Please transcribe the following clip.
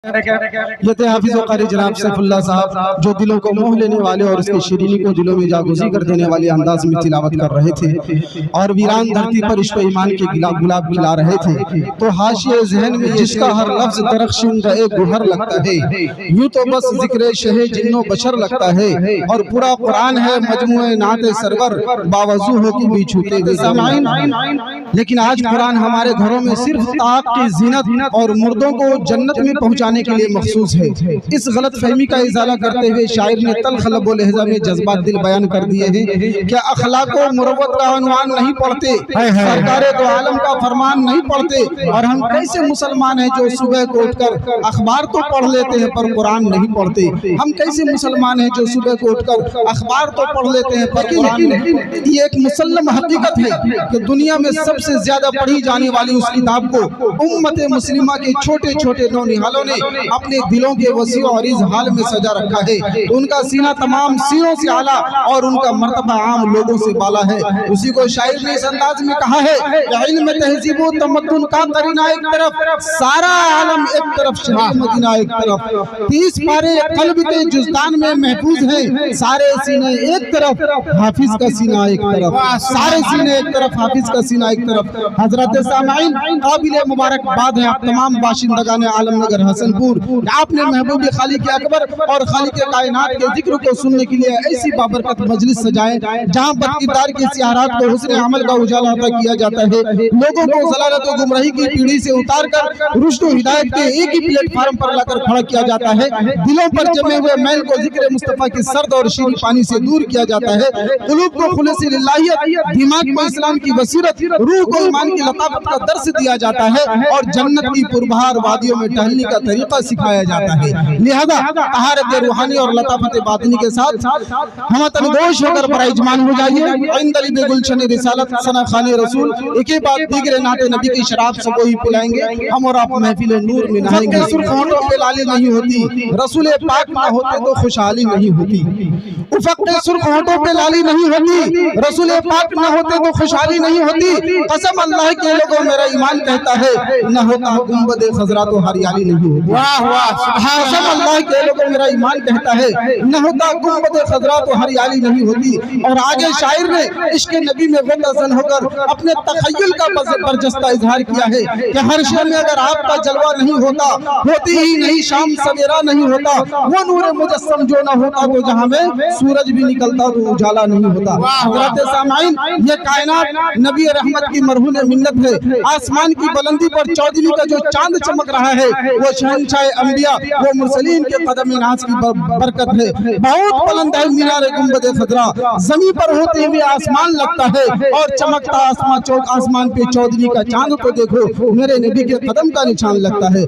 یہ تھے حافظ و قاری جناب سیفاللہ صاحب جو دلوں کو موہ لینے والے اور اس کی شیرینی کو دلوں میں جاگوزی کر دینے والے انداز میں تلاوت کر رہے تھے اور ویران دھرتی پر عشق و ایمان کے گلاب کھلا رہے تھے تو حاشیے ذہن میں جس کا ہر لفظ درخشندہ گوہر لگتا ہے، یوں تو بس ذکر شہ جن و بشر لگتا ہے اور پورا قرآن ہے مجموعہ نعت سرور باوضو ہو کے بھی چھوٹے گئے سامعین۔ لیکن آج قرآن ہمارے گھروں میں صرف طاق کی زینت اور مردوں کو جنت میں پہنچانے کے لیے مخصوص ہے۔ اس غلط فہمی کا ازالہ کرتے ہوئے شاعر نے تلخ لب و لہجہ میں جذبات دل بیان کر دیے ہیں کہ اخلاق و مروت کا عنوان نہیں پڑھتے، سرکار دو عالم کا فرمان نہیں پڑھتے، اور ہم کیسے مسلمان ہیں جو صبح کو اٹھ کر اخبار تو پڑھ لیتے ہیں پر قرآن نہیں پڑھتے؟ ہم کیسے مسلمان ہیں جو صبح کو اٹھ کر اخبار تو پڑھ لیتے ہیں پر قرآن نہیں پڑھتے؟ یہ ایک مسلم حقیقت ہے کہ دنیا میں سب سے زیادہ پڑھی جانے والی اس کتاب کو امت مسلمہ کے چھوٹے چھوٹے نونہالوں نے اپنے دلوں کے وسیع اور عریض حال میں سجا رکھا ہے۔ ان کا سینہ تمام سینوں سے اعلیٰ اور ان کا مرتبہ عام لوگوں سے بالا ہے۔ اسی کو شاعر نے اس انداز میں کہا ہے کہ علم تہذیب و تمدن کا قرینہ ایک طرف، سارا عالم ایک طرف، شہر مدینہ ایک طرف، 30 پارے قلب کے جزدان میں محفوظ ہیں، سارے سینے ایک طرف، حافظ کا سینہ ایک طرف، سارے سینے ایک طرف، حافظ کا سینہ ایک طرف۔ حضرت سامعین، قابل مبارکباد ہے آپ تمام باشندگان عالم نگر حسن پور، آپ نے محبوب خالق اکبر اور خالق کائنات کے ذکر کو سننے کے لیے ایسی بابرکت مجلس سجائے جہاں بدکردار کے سیارات کو حسن عمل کا اجالا عطا کیا جاتا ہے، لوگوں کو ضلالت و گمراہی کی پیڑھی سے اتار کر رشد و ہدایت کے ایک ہی پلیٹ فارم پر لا کر کھڑا کیا جاتا ہے، دلوں پر جمے ہوئے میل کو ذکر مصطفیٰ کی سرد اور شیریں پانی سے دور کیا جاتا ہے، قلوب کو خلوص للہیت، دماغ کو اسلام کی بصیرت، روح کو ایمان کی لطافت کا درس دیا جاتا ہے اور جنت کی پربہار وادیوں میں ٹہلنے کا طریقہ سکھایا جاتا ہے۔ لہذا طہارت روحانی اور لطافت باطنی کے ساتھ ہم تنگوش ہو کر برائے اجمان ہو جائیے۔ عند لب گلشن رسالت ثنا خان رسول ایک بات دیگر نعت نبی کی شراب سے کوئی پلائیں گے، ہم اور آپ محفل نور میں نہائیں گے۔ سرخ ہونٹوں پہ لالی نہیں ہوتی، رسول پاک نہ ہوتے تو خوشحالی نہیں ہوتی۔ افق کے سرخ ہونٹوں پہ لالی نہیں ہوتی، رسول پاک نہ ہوتے تو خوشحالی نہیں ہوتی۔ قسم اللہ کے لوگوں میرا ایمان کہتا ہے نہ ہوتا گنبد خضرا تو ہریالی نہیں ہوتی۔ قسم اللہ کے لوگوں میرا ایمان کہتا ہے نہ ہوتا گنبد خضرا تو ہریالی نہیں ہوتی۔ اور آگے شاعر نے عشق نبی میں غمزن ہو کر اپنے تخیل کا برجستہ اظہار کیا ہے کہ ہر شے میں اگر آپ کا جلوہ نہیں ہوتا، ہوتی ہی نہیں شام سویرا نہیں ہوتا، وہ نور مجسم جو نہ ہوتا تو جہاں میں سورج بھی نکلتا تو اجالا نہیں ہوتا۔ حضرت سامعین، یہ کائنات نبی رحمت کی مرہون منت ہے۔ آسمان کی بلندی پر چودھویں کا جو چاند چمک رہا ہے وہ شہنشاہ انبیاء، وہ مرسلین کے قدم ناز کی برکت ہے۔ بہت بلند ہے مینار گنبد خضرا، زمین پر ہوتے ہوئے آسمان لگتا ہے اور چمکتا آسمان پہ چودھویں کا چاند تو دیکھو میرے نبی کے قدم کا نشان لگتا ہے۔